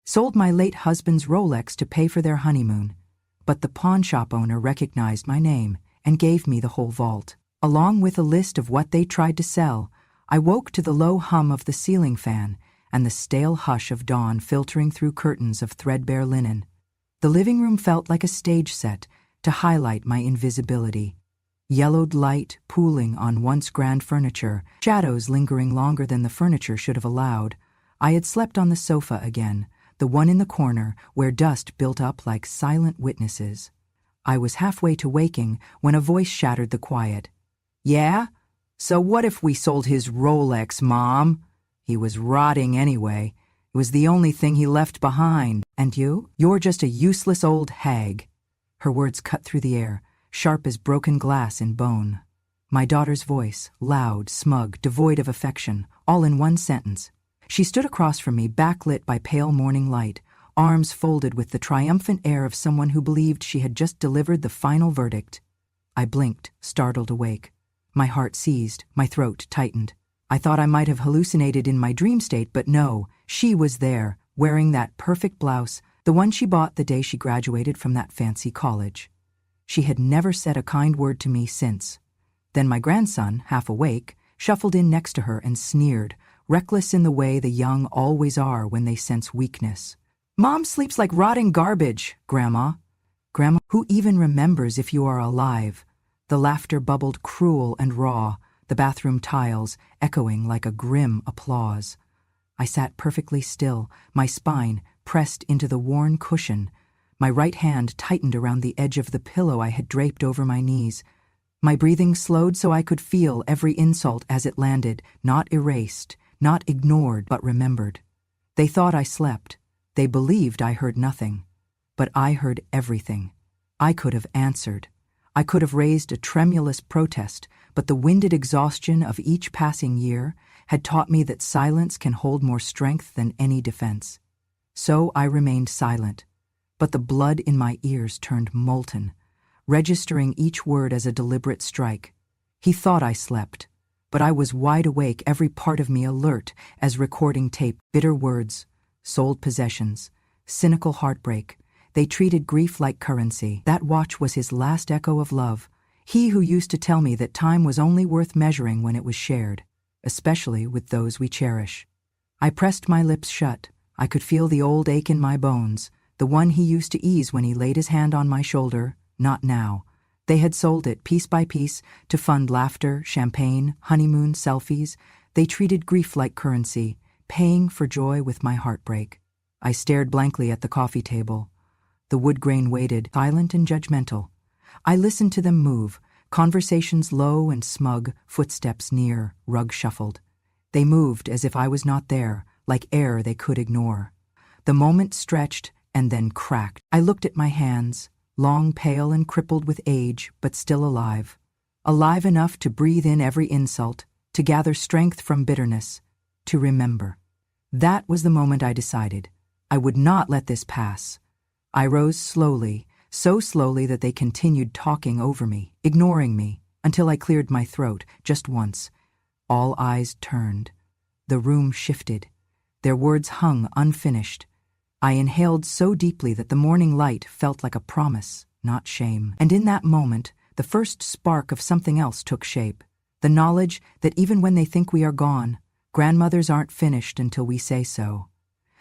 Sold my late husband's Rolex to pay for their honeymoon. But the pawnshop owner recognized my name and gave me the whole vault. Along with a list of what they tried to sell, I woke to the low hum of the ceiling fan and the stale hush of dawn filtering through curtains of threadbare linen. The living room felt like a stage set to highlight my invisibility. Yellowed light pooling on once grand furniture, shadows lingering longer than the furniture should have allowed. I had slept on the sofa again, the one in the corner where dust built up like silent witnesses. I was halfway to waking when a voice shattered the quiet. "Yeah? So what if we sold his Rolex, Mom? He was rotting anyway. It was the only thing he left behind. And you? You're just a useless old hag." Her words cut through the air, sharp as broken glass in bone. My daughter's voice, loud, smug, devoid of affection, all in one sentence. She stood across from me, backlit by pale morning light, arms folded with the triumphant air of someone who believed she had just delivered the final verdict. I blinked, startled awake. My heart seized, my throat tightened. I thought I might have hallucinated in my dream state, but no, she was there, wearing that perfect blouse, the one she bought the day she graduated from that fancy college. She had never said a kind word to me since. Then my grandson, half awake, shuffled in next to her and sneered, reckless in the way the young always are when they sense weakness. "Mom sleeps like rotting garbage, Grandma." "Grandma, who even remembers if you are alive?" The laughter bubbled cruel and raw, the bathroom tiles echoing like a grim applause. I sat perfectly still, my spine pressed into the worn cushion. My right hand tightened around the edge of the pillow I had draped over my knees. My breathing slowed so I could feel every insult as it landed, not erased, not ignored, but remembered. They thought I slept. They believed I heard nothing. But I heard everything. I could have answered. I could have raised a tremulous protest, but the winded exhaustion of each passing year had taught me that silence can hold more strength than any defense. So I remained silent, but the blood in my ears turned molten, registering each word as a deliberate strike. He thought I slept, but I was wide awake, every part of me alert as recording tape. Bitter words, sold possessions, cynical heartbreak. They treated grief like currency. That watch was his last echo of love, he who used to tell me that time was only worth measuring when it was shared, especially with those we cherish. I pressed my lips shut. I could feel the old ache in my bones, the one he used to ease when he laid his hand on my shoulder. Not now. They had sold it piece by piece to fund laughter, champagne, honeymoon, selfies. They treated grief like currency, paying for joy with my heartbreak. I stared blankly at the coffee table. The wood grain waited, silent and judgmental. I listened to them move, conversations low and smug, footsteps near, rug shuffled. They moved as if I was not there, like air they could ignore. The moment stretched and then cracked. I looked at my hands, long, pale, and crippled with age, but still alive. Alive enough to breathe in every insult, to gather strength from bitterness, to remember. That was the moment I decided. I would not let this pass. I rose slowly, so slowly that they continued talking over me, ignoring me, until I cleared my throat, just once. All eyes turned. The room shifted. Their words hung unfinished. I inhaled so deeply that the morning light felt like a promise, not shame. And in that moment, the first spark of something else took shape. The knowledge that even when they think we are gone, grandmothers aren't finished until we say so.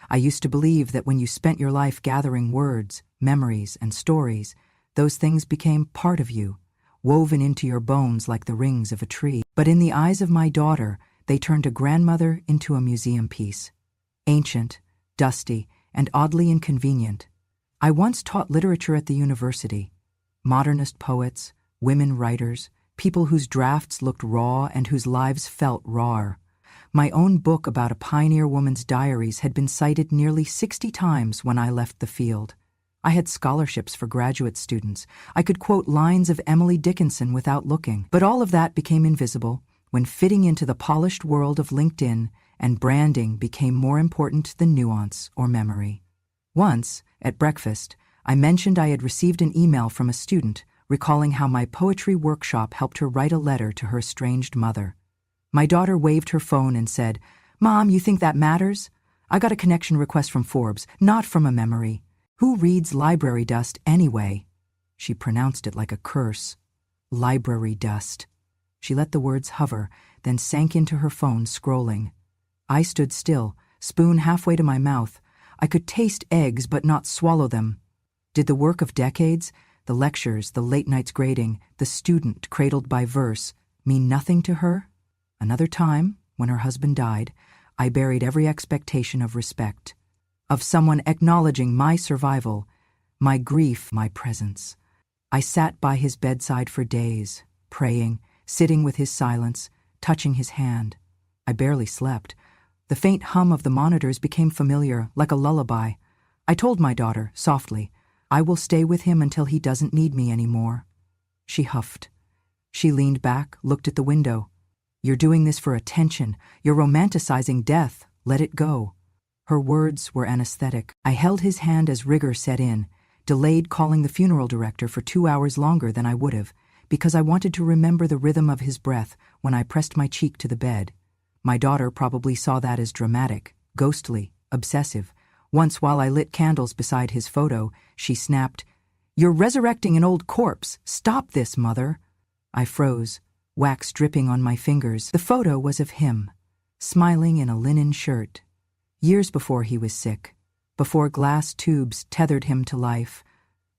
I used to believe that when you spent your life gathering words, memories, and stories, those things became part of you, woven into your bones like the rings of a tree. But in the eyes of my daughter, they turned a grandmother into a museum piece. Ancient, dusty, and oddly inconvenient. I once taught literature at the university. Modernist poets, women writers, people whose drafts looked raw and whose lives felt rawer. My own book about a pioneer woman's diaries had been cited nearly 60 times when I left the field. I had scholarships for graduate students. I could quote lines of Emily Dickinson without looking. But all of that became invisible when fitting into the polished world of LinkedIn and branding became more important than nuance or memory. Once, at breakfast, I mentioned I had received an email from a student recalling how my poetry workshop helped her write a letter to her estranged mother. My daughter waved her phone and said, "Mom, you think that matters?" I got a connection request from Forbes, not from a memory. Who reads library dust anyway? She pronounced it like a curse. Library dust. She let the words hover, then sank into her phone, scrolling. I stood still, spoon halfway to my mouth. I could taste eggs but not swallow them. Did the work of decades, the lectures, the late nights grading, the student cradled by verse, mean nothing to her? Another time, when her husband died, I buried every expectation of respect, of someone acknowledging my survival, my grief, my presence. I sat by his bedside for days, praying, sitting with his silence, touching his hand. I barely slept. The faint hum of the monitors became familiar, like a lullaby. I told my daughter, softly, I will stay with him until he doesn't need me anymore. She huffed. She leaned back, looked at the window. You're doing this for attention. You're romanticizing death. Let it go. Her words were anesthetic. I held his hand as rigor set in, delayed calling the funeral director for 2 hours longer than I would have, because I wanted to remember the rhythm of his breath when I pressed my cheek to the bed. My daughter probably saw that as dramatic, ghostly, obsessive. Once, while I lit candles beside his photo, she snapped, "You're resurrecting an old corpse. Stop this, mother." I froze, wax dripping on my fingers. The photo was of him, smiling in a linen shirt. Years before he was sick, before glass tubes tethered him to life,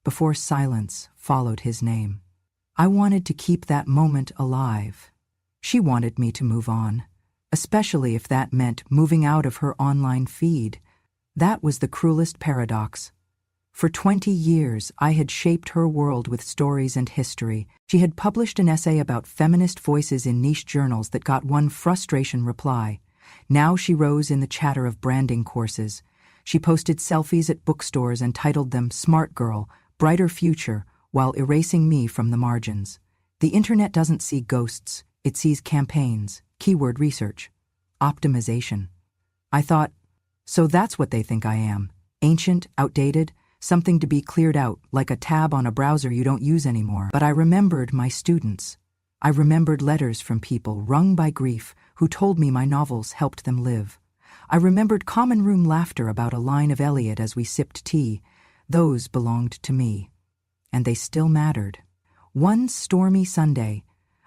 before silence followed his name. I wanted to keep that moment alive. She wanted me to move on, especially if that meant moving out of her online feed. That was the cruelest paradox. For 20 years, I had shaped her world with stories and history. She had published an essay about feminist voices in niche journals that got one frustration reply. Now she rose in the chatter of branding courses. She posted selfies at bookstores and titled them "Smart Girl, Brighter Future," while erasing me from the margins. The internet doesn't see ghosts. It sees campaigns, keyword research, optimization. I thought, so that's what they think I am. Ancient, outdated, something to be cleared out, like a tab on a browser you don't use anymore. But I remembered my students. I remembered letters from people wrung by grief who told me my novels helped them live. I remembered common room laughter about a line of Eliot as we sipped tea. Those belonged to me. And they still mattered. One stormy Sunday,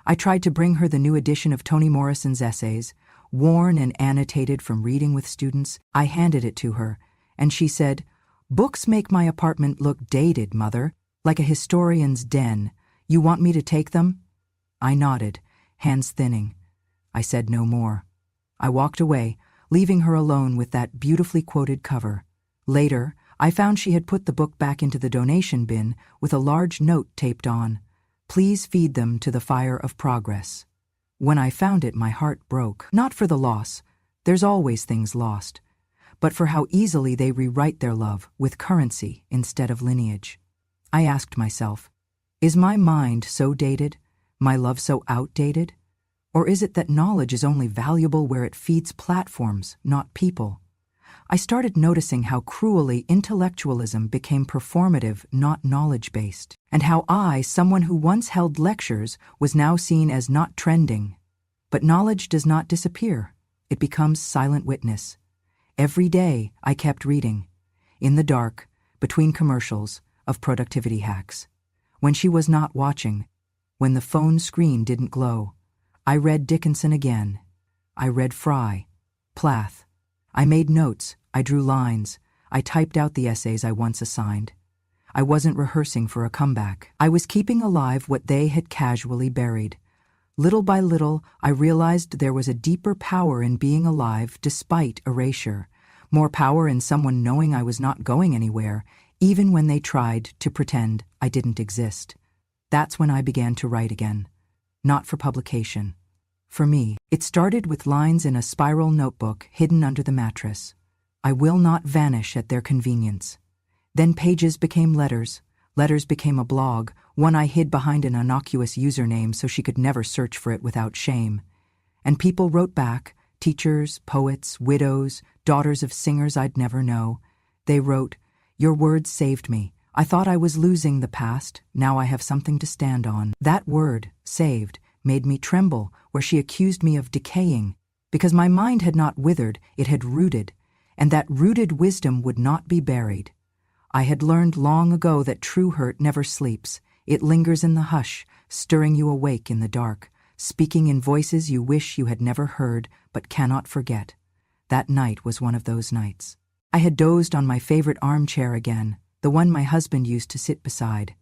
I tried to bring her the new edition of Toni Morrison's essays, worn and annotated from reading with students. I handed it to her, and she said, "Books make my apartment look dated, Mother, like a historian's den. You want me to take them?" I nodded, hands thinning. I said no more. I walked away, leaving her alone with that beautifully quoted cover. Later, I found she had put the book back into the donation bin with a large note taped on. "Please feed them to the fire of progress." When I found it, my heart broke. Not for the loss. There's always things lost. But for how easily they rewrite their love with currency instead of lineage. I asked myself, is my mind so dated, my love so outdated? Or is it that knowledge is only valuable where it feeds platforms, not people? I started noticing how cruelly intellectualism became performative, not knowledge-based, and how I, someone who once held lectures, was now seen as not trending. But knowledge does not disappear. It becomes silent witness. Every day, I kept reading, in the dark, between commercials, of productivity hacks. When she was not watching, when the phone screen didn't glow, I read Dickinson again. I read Fry, Plath. I made notes, I drew lines, I typed out the essays I once assigned. I wasn't rehearsing for a comeback. I was keeping alive what they had casually buried. Little by little, I realized there was a deeper power in being alive despite erasure, more power in someone knowing I was not going anywhere, even when they tried to pretend I didn't exist. That's when I began to write again. Not for publication. For me, it started with lines in a spiral notebook hidden under the mattress. I will not vanish at their convenience. Then pages became letters. Letters became a blog, one I hid behind an innocuous username so she could never search for it without shame. And people wrote back, teachers, poets, widows, daughters of singers I'd never know. They wrote, "Your words saved me. I thought I was losing the past. Now I have something to stand on." That word, saved, made me tremble where she accused me of decaying, because my mind had not withered, it had rooted, and that rooted wisdom would not be buried. I had learned long ago that true hurt never sleeps. It lingers in the hush, stirring you awake in the dark, speaking in voices you wish you had never heard but cannot forget. That night was one of those nights. I had dozed on my favorite armchair again, the one my husband used to sit beside.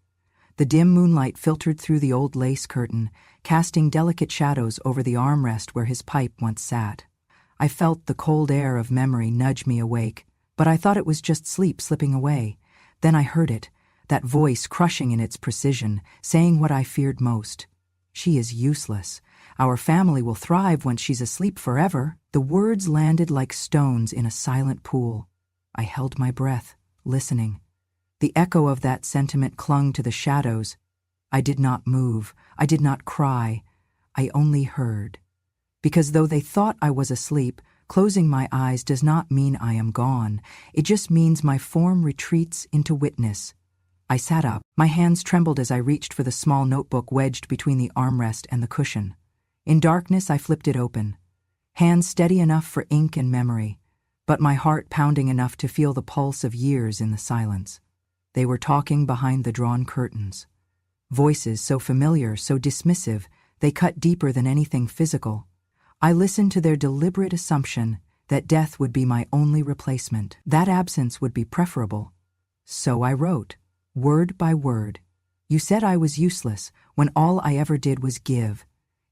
The dim moonlight filtered through the old lace curtain, casting delicate shadows over the armrest where his pipe once sat. I felt the cold air of memory nudge me awake, but I thought it was just sleep slipping away. Then I heard it, that voice crushing in its precision, saying what I feared most. She is useless. Our family will thrive when she's asleep forever. The words landed like stones in a silent pool. I held my breath, listening. The echo of that sentiment clung to the shadows. I did not move. I did not cry. I only heard. Because though they thought I was asleep, closing my eyes does not mean I am gone. It just means my form retreats into witness. I sat up. My hands trembled as I reached for the small notebook wedged between the armrest and the cushion. In darkness, I flipped it open. Hands steady enough for ink and memory, but my heart pounding enough to feel the pulse of years in the silence. They were talking behind the drawn curtains. Voices so familiar, so dismissive, they cut deeper than anything physical. I listened to their deliberate assumption that death would be my only replacement, that absence would be preferable. So I wrote, word by word. You said I was useless when all I ever did was give.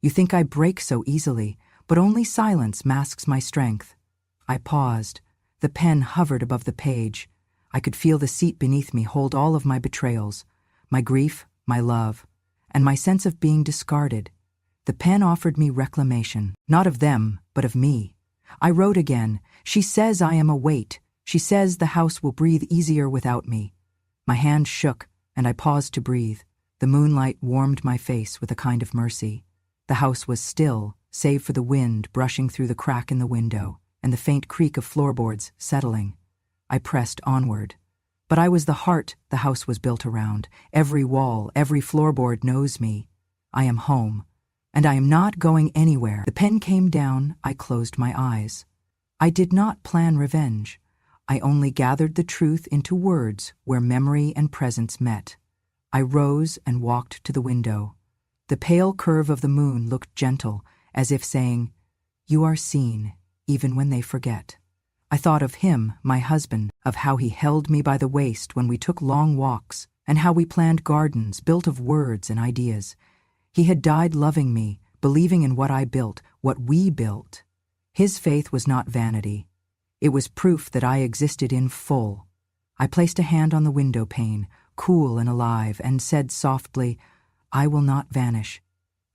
You think I break so easily, but only silence masks my strength. I paused. The pen hovered above the page. I could feel the seat beneath me hold all of my betrayals, my grief, my love, and my sense of being discarded. The pen offered me reclamation, not of them, but of me. I wrote again. She says I am a weight. She says the house will breathe easier without me. My hand shook, and I paused to breathe. The moonlight warmed my face with a kind of mercy. The house was still, save for the wind brushing through the crack in the window and the faint creak of floorboards settling. I pressed onward. But I was the heart the house was built around. Every wall, every floorboard knows me. I am home, and I am not going anywhere. The pen came down. I closed my eyes. I did not plan revenge. I only gathered the truth into words where memory and presence met. I rose and walked to the window. The pale curve of the moon looked gentle, as if saying, "You are seen, even when they forget." I thought of him, my husband, of how he held me by the waist when we took long walks, and how we planned gardens built of words and ideas. He had died loving me, believing in what I built, what we built. His faith was not vanity. It was proof that I existed in full. I placed a hand on the window pane, cool and alive, and said softly, "I will not vanish."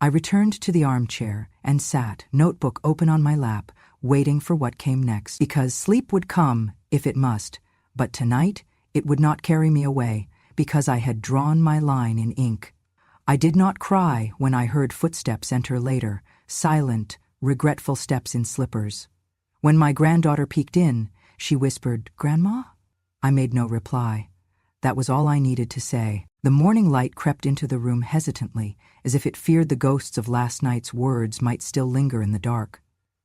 I returned to the armchair and sat, notebook open on my lap, waiting for what came next, because sleep would come, if it must, but tonight it would not carry me away, because I had drawn my line in ink. I did not cry when I heard footsteps enter later, silent, regretful steps in slippers. When my granddaughter peeked in, she whispered, "Grandma?" I made no reply. That was all I needed to say. The morning light crept into the room hesitantly, as if it feared the ghosts of last night's words might still linger in the dark.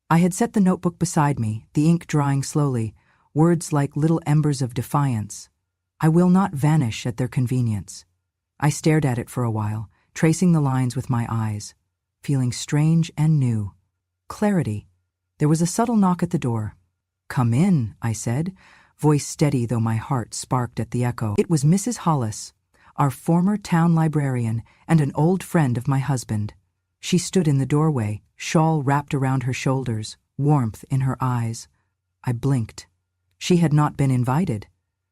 I had set the notebook beside me, the ink drying slowly, words like little embers of defiance. I will not vanish at their convenience. I stared at it for a while, tracing the lines with my eyes, feeling strange and new. Clarity. There was a subtle knock at the door. "Come in," I said, voice steady though my heart sparked at the echo. It was Mrs. Hollis, our former town librarian and an old friend of my husband. She stood in the doorway, shawl wrapped around her shoulders, warmth in her eyes. I blinked. She had not been invited.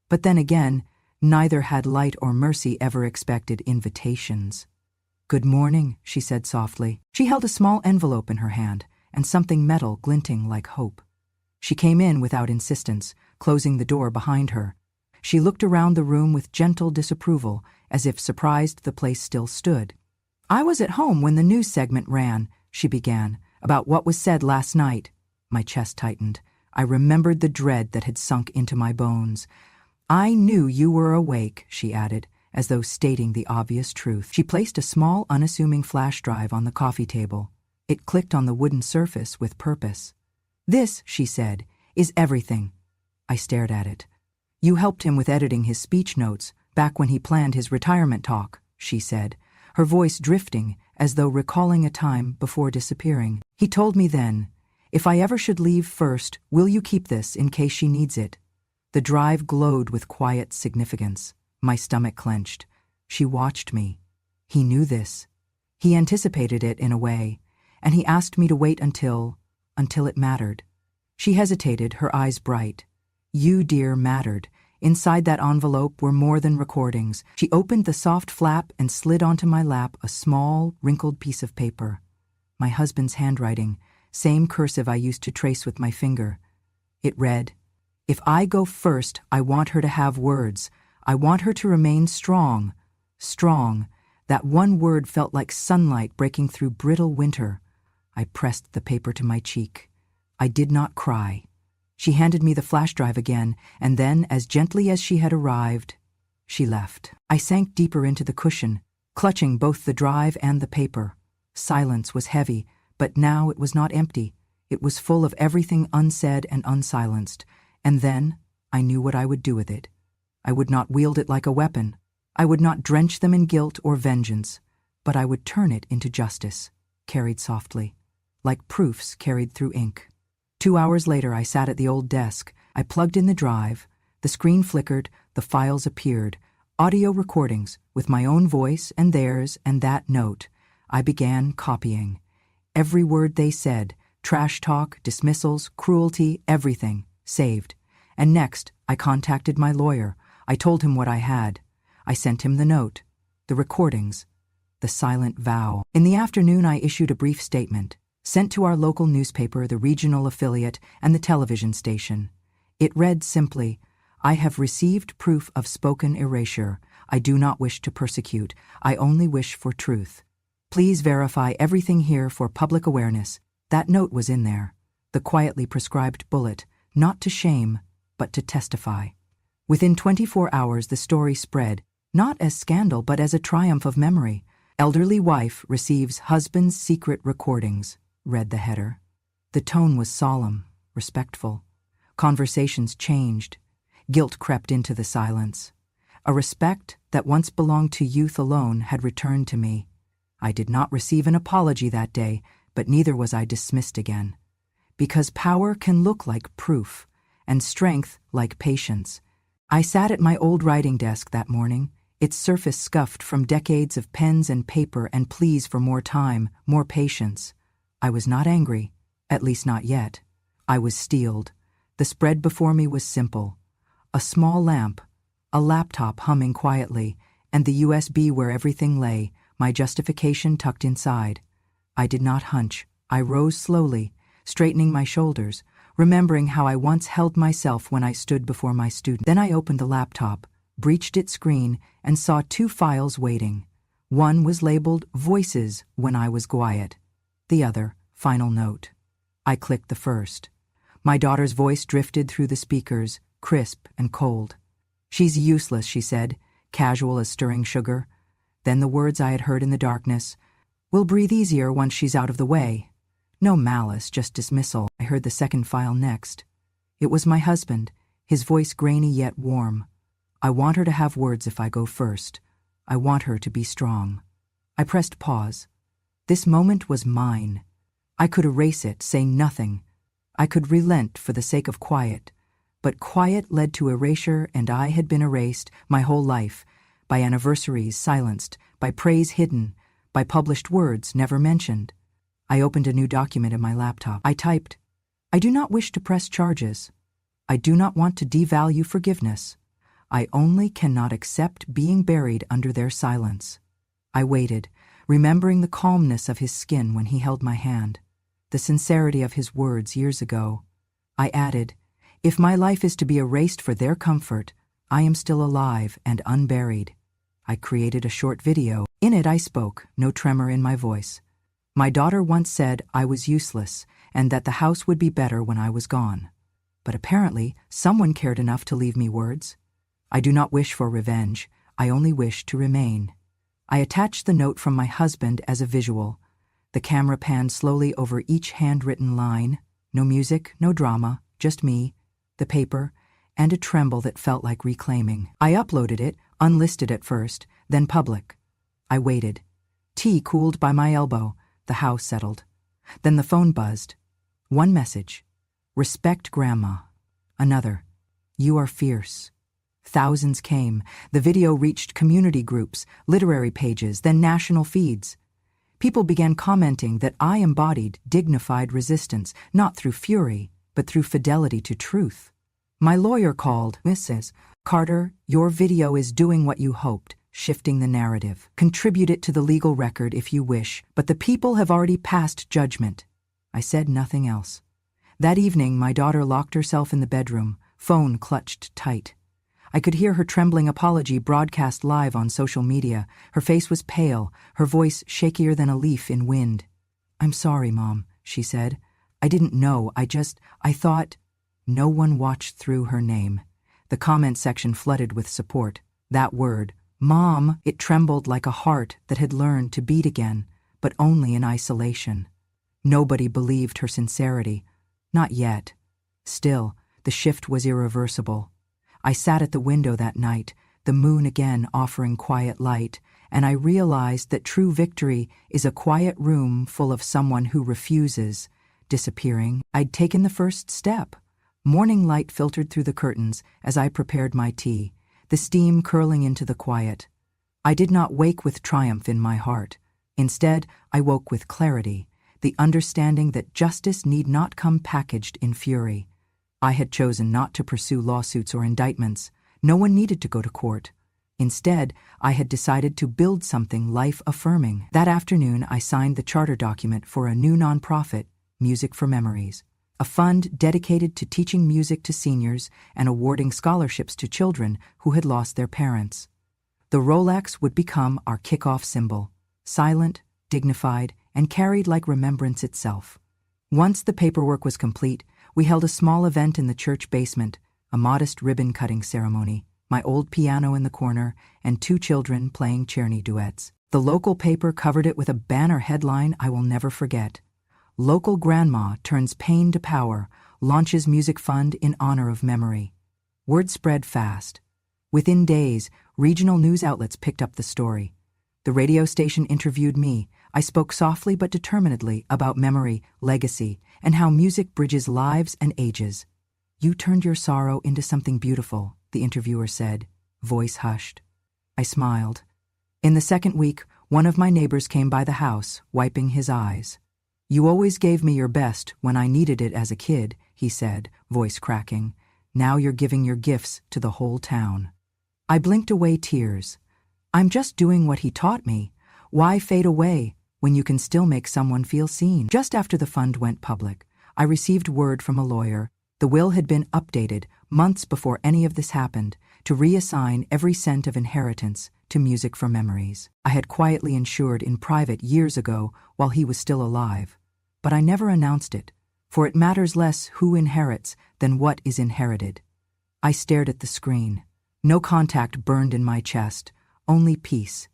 But then again, neither had Light or Mercy ever expected invitations. "Good morning," she said softly. She held a small envelope in her hand, and something metal glinting like hope. She came in without insistence, closing the door behind her. She looked around the room with gentle disapproval, as if surprised the place still stood. "I was at home when the news segment ran," she began, "about what was said last night." My chest tightened. I remembered the dread that had sunk into my bones. "I knew you were awake," she added, as though stating the obvious truth. She placed a small, unassuming flash drive on the coffee table. It clicked on the wooden surface with purpose. "This," she said, "is everything. I stared at it. You helped him with editing his speech notes back when he planned his retirement talk, she said, her voice drifting as though recalling a time before disappearing. He told me then, if I ever should leave first, will you keep this in case she needs it? The drive glowed with quiet significance. My stomach clenched. She watched me. He knew this. He anticipated it in a way, and he asked me to wait until it mattered. She hesitated, her eyes bright. You, dear, mattered. Inside that envelope were more than recordings. She opened the soft flap and slid onto my lap a small, wrinkled piece of paper. My husband's handwriting, same cursive I used to trace with my finger. It read, if I go first, I want her to have words. I want her to remain strong. Strong. That one word felt like sunlight breaking through brittle winter. I pressed the paper to my cheek. I did not cry. She handed me the flash drive again, and then, as gently as she had arrived, she left. I sank deeper into the cushion, clutching both the drive and the paper. Silence was heavy, but now it was not empty. It was full of everything unsaid and unsilenced. And then I knew what I would do with it. I would not wield it like a weapon. I would not drench them in guilt or vengeance, but I would turn it into justice, carried softly, like proofs carried through ink. 2 hours later, I sat at the old desk. I plugged in the drive. The screen flickered, the files appeared, audio recordings with my own voice and theirs and that note. I began copying. Every word they said, trash talk, dismissals, cruelty, everything, saved. And next, I contacted my lawyer. I told him what I had. I sent him the note, the recordings, the silent vow. In the afternoon, I issued a brief statement, sent to our local newspaper, the regional affiliate, and the television station. It read simply, I have received proof of spoken erasure. I do not wish to persecute. I only wish for truth. Please verify everything here for public awareness. That note was in there, the quietly prescribed bullet, not to shame, but to testify. Within 24 hours, the story spread, not as scandal, but as a triumph of memory. Elderly wife receives husband's secret recordings, read the header. The tone was solemn, respectful. Conversations changed. Guilt crept into the silence. A respect that once belonged to youth alone had returned to me. I did not receive an apology that day, but neither was I dismissed again. Because power can look like proof, and strength like patience. I sat at my old writing desk that morning, its surface scuffed from decades of pens and paper and pleas for more time, more patience. I was not angry, at least not yet. I was steeled. The spread before me was simple. A small lamp, a laptop humming quietly, and the USB where everything lay, my justification tucked inside. I did not hunch. I rose slowly, straightening my shoulders, remembering how I once held myself when I stood before my student. Then I opened the laptop, breached its screen, and saw 2 files waiting. One was labeled Voices when I was quiet. The other, Final Note. I clicked the first. My daughter's voice drifted through the speakers, crisp and cold. She's useless, she said, casual as stirring sugar. Then the words I had heard in the darkness. We'll breathe easier once she's out of the way. No malice, just dismissal. I heard the second file next. It was my husband, his voice grainy yet warm. I want her to have words if I go first. I want her to be strong. I pressed pause. This moment was mine. I could erase it, say nothing. I could relent for the sake of quiet. But quiet led to erasure, and I had been erased my whole life, by anniversaries silenced, by praise hidden, by published words never mentioned. I opened a new document in my laptop. I typed, I do not wish to press charges. I do not want to devalue forgiveness. I only cannot accept being buried under their silence. I waited, remembering the calmness of his skin when he held my hand, the sincerity of his words years ago. I added, if my life is to be erased for their comfort, I am still alive and unburied. I created a short video. In it I spoke, no tremor in my voice. My daughter once said I was useless and that the house would be better when I was gone. But apparently, someone cared enough to leave me words. I do not wish for revenge. I only wish to remain. I attached the note from my husband as a visual. The camera panned slowly over each handwritten line. No music, no drama, just me, the paper, and a tremble that felt like reclaiming. I uploaded it, unlisted at first, then public. I waited. Tea cooled by my elbow. The house settled. Then the phone buzzed. One message. Respect Grandma. Another. You are fierce. Thousands came. The video reached community groups, literary pages, then national feeds. People began commenting that I embodied dignified resistance, not through fury, but through fidelity to truth. My lawyer called. Mrs. Carter, your video is doing what you hoped, shifting the narrative. Contribute it to the legal record if you wish, but the people have already passed judgment. I said nothing else. That evening, my daughter locked herself in the bedroom, phone clutched tight. I could hear her trembling apology broadcast live on social media. Her face was pale, her voice shakier than a leaf in wind. I'm sorry, Mom, she said. I didn't know, I thought. No one watched through her name. The comment section flooded with support. That word, Mom, it trembled like a heart that had learned to beat again, but only in isolation. Nobody believed her sincerity. Not yet. Still, the shift was irreversible. I sat at the window that night, the moon again offering quiet light, and I realized that true victory is a quiet room full of someone who refuses, disappearing. I'd taken the first step. Morning light filtered through the curtains as I prepared my tea, the steam curling into the quiet. I did not wake with triumph in my heart. Instead, I woke with clarity, the understanding that justice need not come packaged in fury. I had chosen not to pursue lawsuits or indictments. No one needed to go to court. Instead, I had decided to build something life-affirming. That afternoon, I signed the charter document for a new nonprofit, Music for Memories, a fund dedicated to teaching music to seniors and awarding scholarships to children who had lost their parents. The Rolex would become our kickoff symbol, silent, dignified, and carried like remembrance itself. Once the paperwork was complete, we held a small event in the church basement, a modest ribbon-cutting ceremony, my old piano in the corner, and 2 children playing Czerny duets. The local paper covered it with a banner headline I will never forget. Local Grandma turns pain to power, launches music fund in honor of memory. Word spread fast. Within days, regional news outlets picked up the story. The radio station interviewed me. I spoke softly but determinedly about memory, legacy, and how music bridges lives and ages. You turned your sorrow into something beautiful, the interviewer said, voice hushed. I smiled. In the second week, one of my neighbors came by the house, wiping his eyes. You always gave me your best when I needed it as a kid, he said, voice cracking. Now you're giving your gifts to the whole town. I blinked away tears. I'm just doing what he taught me. Why fade away when you can still make someone feel seen? Just after the fund went public, I received word from a lawyer. The will had been updated months before any of this happened to reassign every cent of inheritance to Music for Memories. I had quietly insured in private years ago while he was still alive, but I never announced it, for it matters less who inherits than what is inherited. I stared at the screen. No contact burned in my chest, only peace.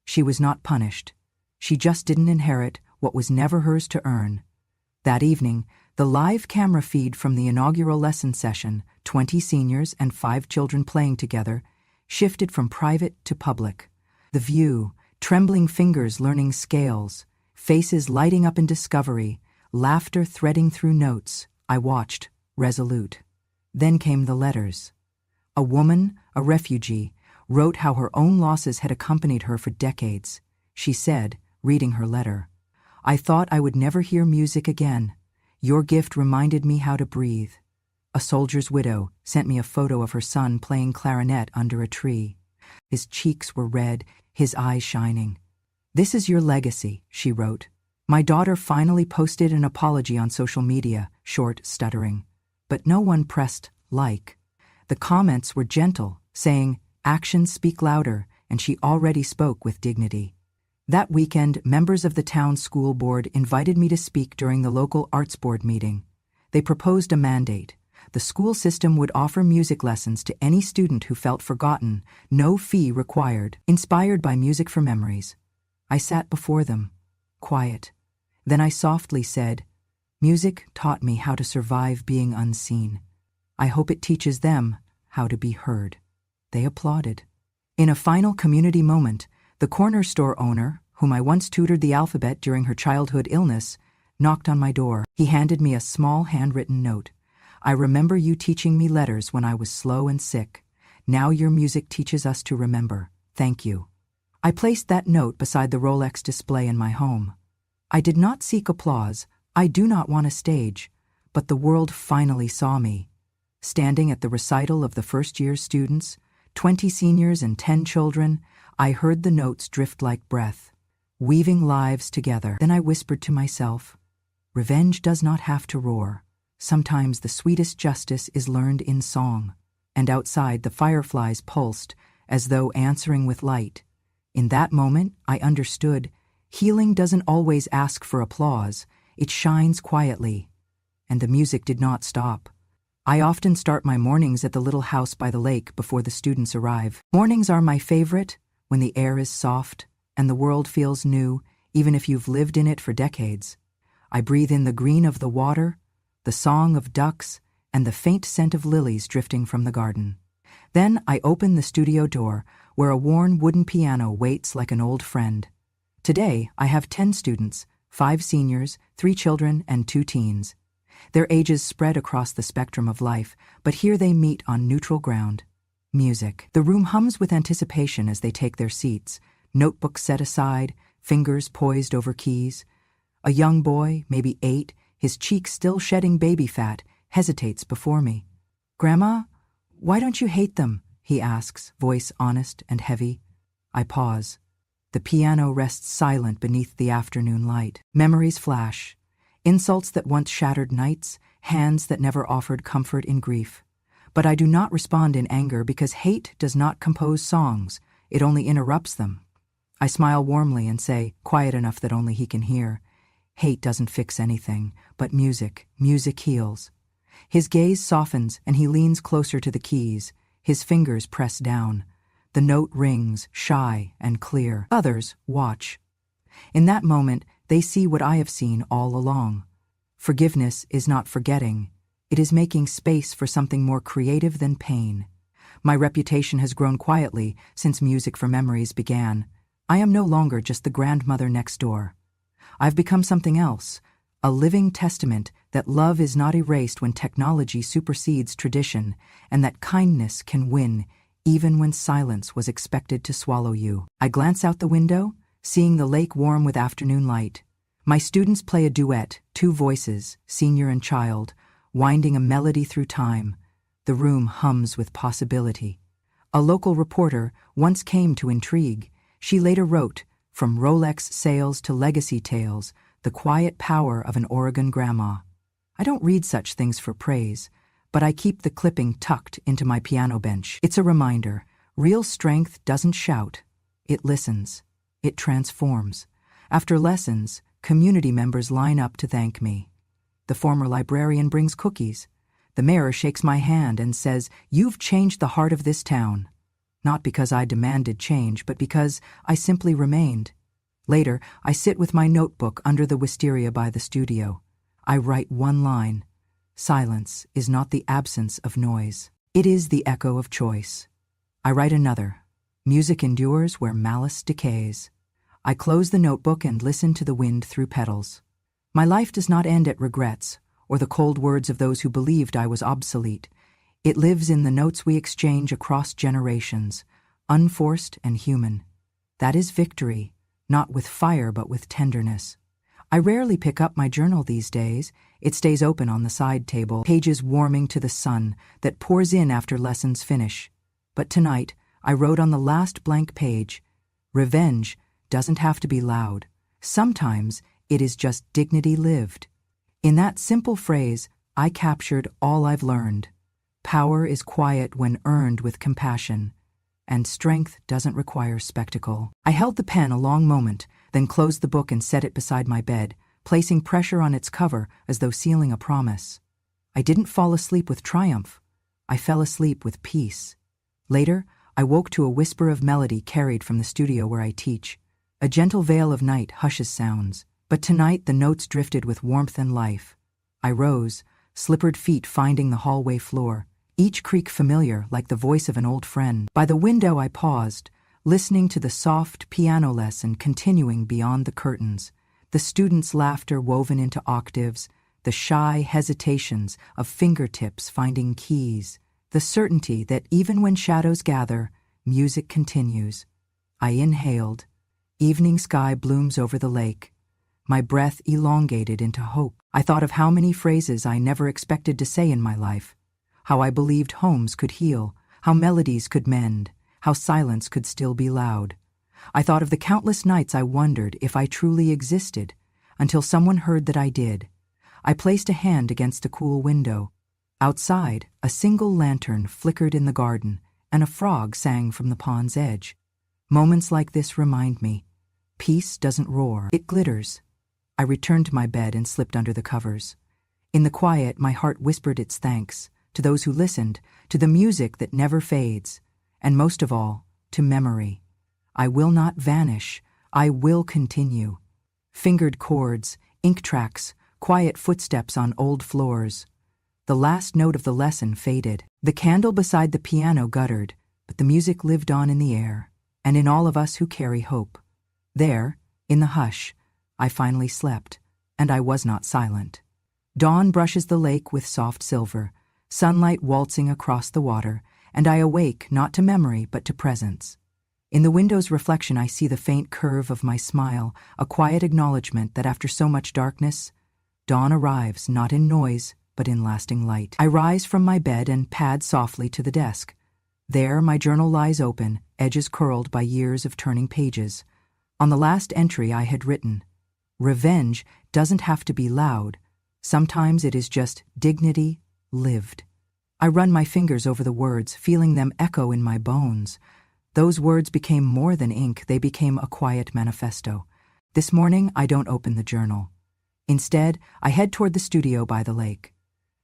She was not punished. She just didn't inherit what was never hers to earn. That evening, the live camera feed from the inaugural lesson session, 20 seniors and 5 children playing together, shifted from private to public. The view, trembling fingers learning scales, faces lighting up in discovery, laughter threading through notes. I watched, resolute. Then came the letters. A woman, a refugee, wrote how her own losses had accompanied her for decades. She said, reading her letter, I thought I would never hear music again. Your gift reminded me how to breathe. A soldier's widow sent me a photo of her son playing clarinet under a tree. His cheeks were red, his eyes shining. This is your legacy, she wrote. My daughter finally posted an apology on social media, short, stuttering. But no one pressed like. The comments were gentle, saying, actions speak louder, and she already spoke with dignity. That weekend, members of the town school board invited me to speak during the local arts board meeting. They proposed a mandate. The school system would offer music lessons to any student who felt forgotten, no fee required, inspired by Music for Memories. I sat before them, quiet. Then I softly said, music taught me how to survive being unseen. I hope it teaches them how to be heard." They applauded. In a final community moment, the corner store owner, whom I once tutored the alphabet during her childhood illness, knocked on my door. He handed me a small handwritten note. "I remember you teaching me letters when I was slow and sick. Now your music teaches us to remember. Thank you." I placed that note beside the Rolex display in my home. I did not seek applause. I do not want a stage. But the world finally saw me. Standing at the recital of the first-year students, 20 seniors and 10 children, I heard the notes drift like breath, weaving lives together. Then I whispered to myself, "Revenge does not have to roar. Sometimes the sweetest justice is learned in song." And outside the fireflies pulsed, as though answering with light. In that moment, I understood, healing doesn't always ask for applause, it shines quietly. And the music did not stop. I often start my mornings at the little house by the lake before the students arrive. Mornings are my favorite, when the air is soft and the world feels new, even if you've lived in it for decades. I breathe in the green of the water, the song of ducks, and the faint scent of lilies drifting from the garden. Then I open the studio door, where a worn wooden piano waits like an old friend. Today, I have 10 students, 5 seniors, 3 children, and 2 teens. Their ages spread across the spectrum of life, but here they meet on neutral ground. Music. The room hums with anticipation as they take their seats, notebooks set aside, fingers poised over keys. A young boy, maybe 8, his cheeks still shedding baby fat, hesitates before me. "Grandma, why don't you hate them?" he asks, voice honest and heavy. I pause. The piano rests silent beneath the afternoon light. Memories flash. Insults that once shattered nights, hands that never offered comfort in grief. But I do not respond in anger because hate does not compose songs, it only interrupts them. I smile warmly and say, quiet enough that only he can hear, "Hate doesn't fix anything, but music heals." His gaze softens and he leans closer to the keys, his fingers press down. The note rings, shy and clear. Others watch. In that moment, they see what I have seen all along. Forgiveness is not forgetting. It is making space for something more creative than pain. My reputation has grown quietly since Music for Memories began. I am no longer just the grandmother next door. I've become something else, a living testament that love is not erased when technology supersedes tradition, and that kindness can win even when silence was expected to swallow you. I glance out the window, seeing the lake warm with afternoon light. My students play a duet, 2 voices, senior and child, winding a melody through time. The room hums with possibility. A local reporter once came to intrigue. She later wrote, "From Rolex sales to legacy tales, the quiet power of an Oregon grandma." I don't read such things for praise, but I keep the clipping tucked into my piano bench. It's a reminder, real strength doesn't shout, it listens, it transforms. After lessons, community members line up to thank me. The former librarian brings cookies. The mayor shakes my hand and says, "You've changed the heart of this town." Not because I demanded change, but because I simply remained. Later, I sit with my notebook under the wisteria by the studio. I write one line. Silence is not the absence of noise. It is the echo of choice. I write another. Music endures where malice decays. I close the notebook and listen to the wind through petals. My life does not end at regrets or the cold words of those who believed I was obsolete. It lives in the notes we exchange across generations, unforced and human. That is victory, not with fire but with tenderness. I rarely pick up my journal these days. It stays open on the side table, pages warming to the sun that pours in after lessons finish. But tonight, I wrote on the last blank page, "Revenge doesn't have to be loud. Sometimes it is just dignity lived." In that simple phrase, I captured all I've learned. Power is quiet when earned with compassion, and strength doesn't require spectacle. I held the pen a long moment, then closed the book and set it beside my bed, placing pressure on its cover as though sealing a promise. I didn't fall asleep with triumph. I fell asleep with peace. Later, I woke to a whisper of melody carried from the studio where I teach. A gentle veil of night hushes sounds, but tonight the notes drifted with warmth and life. I rose, slippered feet finding the hallway floor. each creak familiar like the voice of an old friend. By the window I paused, listening to the soft piano lesson continuing beyond the curtains, the students' laughter woven into octaves, the shy hesitations of fingertips finding keys, the certainty that even when shadows gather, music continues. I inhaled. Evening sky blooms over the lake. My breath elongated into hope. I thought of how many phrases I never expected to say in my life, how I believed homes could heal, how melodies could mend, how silence could still be loud. I thought of the countless nights I wondered if I truly existed, until someone heard that I did. I placed a hand against a cool window. Outside, a single lantern flickered in the garden, and a frog sang from the pond's edge. Moments like this remind me, peace doesn't roar, it glitters. I returned to my bed and slipped under the covers. In the quiet, my heart whispered its thanks, to those who listened, to the music that never fades, and most of all, to memory. I will not vanish, I will continue. Fingered chords, ink tracks, quiet footsteps on old floors. The last note of the lesson faded. The candle beside the piano guttered, but the music lived on in the air, and in all of us who carry hope. There, in the hush, I finally slept, and I was not silent. Dawn brushes the lake with soft silver, sunlight waltzing across the water, and I awake not to memory but to presence. In the window's reflection I see the faint curve of my smile, a quiet acknowledgement that after so much darkness, dawn arrives not in noise but in lasting light. I rise from my bed and pad softly to the desk. There my journal lies open, edges curled by years of turning pages. On the last entry I had written, "Revenge doesn't have to be loud. Sometimes it is just dignity lived." I run my fingers over the words, feeling them echo in my bones. Those words became more than ink, they became a quiet manifesto. This morning, I don't open the journal. Instead, I head toward the studio by the lake.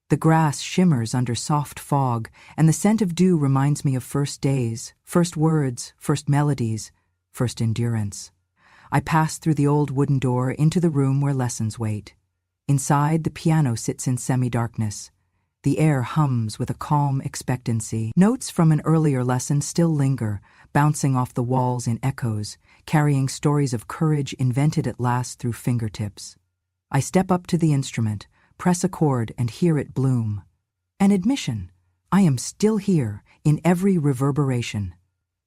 The grass shimmers under soft fog, and the scent of dew reminds me of first days, first words, first melodies, first endurance. I pass through the old wooden door into the room where lessons wait. Inside, the piano sits in semi-darkness. The air hums with a calm expectancy. Notes from an earlier lesson still linger, bouncing off the walls in echoes, carrying stories of courage invented at last through fingertips. I step up to the instrument, press a chord, and hear it bloom. An admission. I am still here, in every reverberation.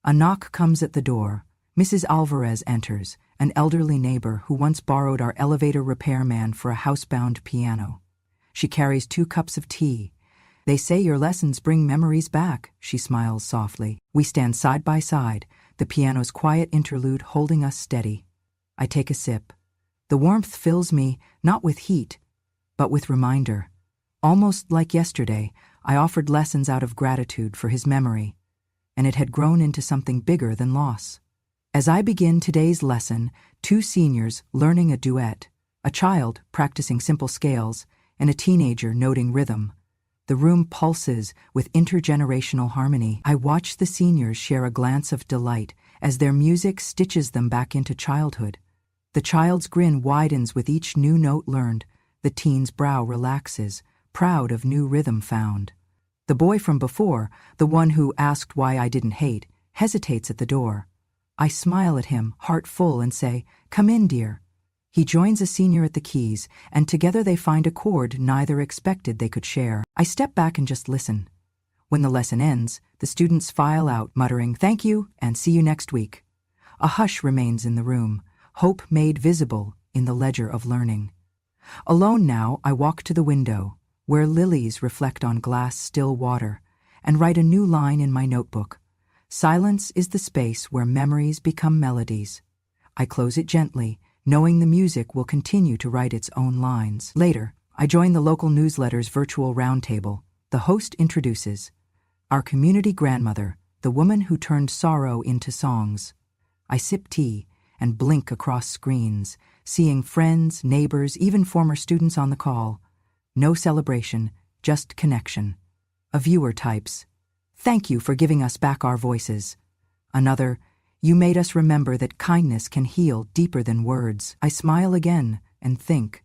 A knock comes at the door. Mrs. Alvarez enters, an elderly neighbor who once borrowed our elevator repairman for a housebound piano. She carries 2 cups of tea. "They say your lessons bring memories back," she smiles softly. We stand side by side, the piano's quiet interlude holding us steady. I take a sip. The warmth fills me, not with heat, but with reminder. Almost like yesterday, I offered lessons out of gratitude for his memory, and it had grown into something bigger than loss. As I begin today's lesson, 2 seniors learning a duet, a child practicing simple scales, and a teenager noting rhythm. The room pulses with intergenerational harmony. I watch the seniors share a glance of delight as their music stitches them back into childhood. The child's grin widens with each new note learned. The teen's brow relaxes, proud of new rhythm found. The boy from before, the one who asked why I didn't hate, hesitates at the door. I smile at him, heart full, and say, "Come in, dear." He joins a senior at the keys, and together they find a chord neither expected they could share. I step back and just listen. When the lesson ends, the students file out, muttering, "Thank you, and see you next week." A hush remains in the room, hope made visible in the ledger of learning. Alone now, I walk to the window, where lilies reflect on glass still water, and write a new line in my notebook. Silence is the space where memories become melodies. I close it gently, knowing the music will continue to write its own lines. Later, I join the local newsletter's virtual roundtable. The host introduces our community grandmother, the woman who turned sorrow into songs. I sip tea and blink across screens, seeing friends, neighbors, even former students on the call. No celebration, just connection. A viewer types, "Thank you for giving us back our voices." Another, "You made us remember that kindness can heal deeper than words." I smile again and think,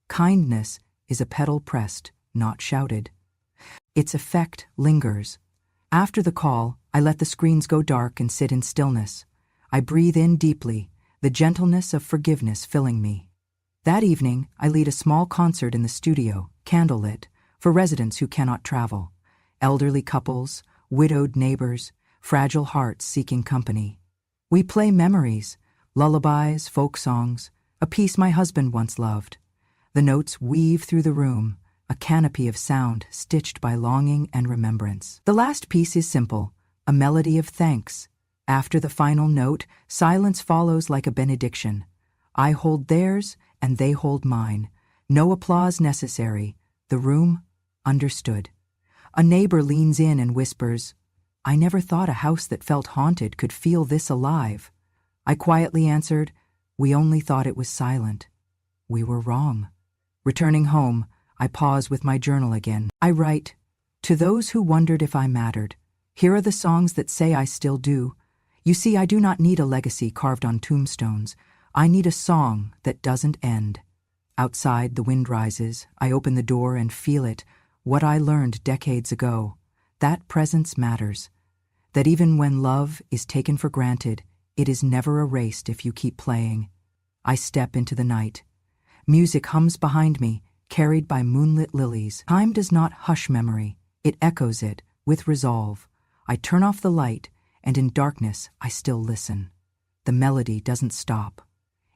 kindness is a pedal pressed, not shouted. Its effect lingers. After the call, I let the screens go dark and sit in stillness. I breathe in deeply, the gentleness of forgiveness filling me. That evening, I lead a small concert in the studio, candlelit, for residents who cannot travel. Elderly couples, widowed neighbors, fragile hearts seeking company. We play memories, lullabies, folk songs, a piece my husband once loved. The notes weave through the room, a canopy of sound stitched by longing and remembrance. The last piece is simple, a melody of thanks. After the final note, silence follows like a benediction. I hold theirs and they hold mine. No applause necessary. The room understood. A neighbor leans in and whispers, "I never thought a house that felt haunted could feel this alive." I quietly answered, "We only thought it was silent." We were wrong. Returning home, I pause with my journal again. I write, "To those who wondered if I mattered, here are the songs that say I still do. You see, I do not need a legacy carved on tombstones. I need a song that doesn't end." Outside, the wind rises. I open the door and feel it, what I learned decades ago. That presence matters. That even when love is taken for granted, it is never erased if you keep playing. I step into the night. Music hums behind me, carried by moonlit lilies. Time does not hush memory. It echoes it, with resolve. I turn off the light, and in darkness I still listen. The melody doesn't stop.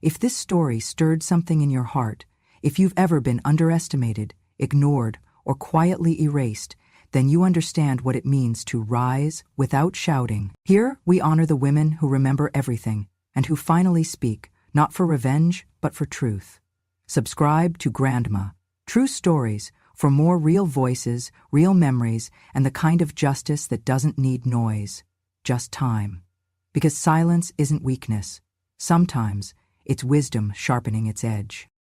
If this story stirred something in your heart, if you've ever been underestimated, ignored, or quietly erased, then you understand what it means to rise without shouting. Here, we honor the women who remember everything and who finally speak, not for revenge, but for truth. Subscribe to Grandma, True Stories, for more real voices, real memories, and the kind of justice that doesn't need noise, just time. Because silence isn't weakness. Sometimes, it's wisdom sharpening its edge.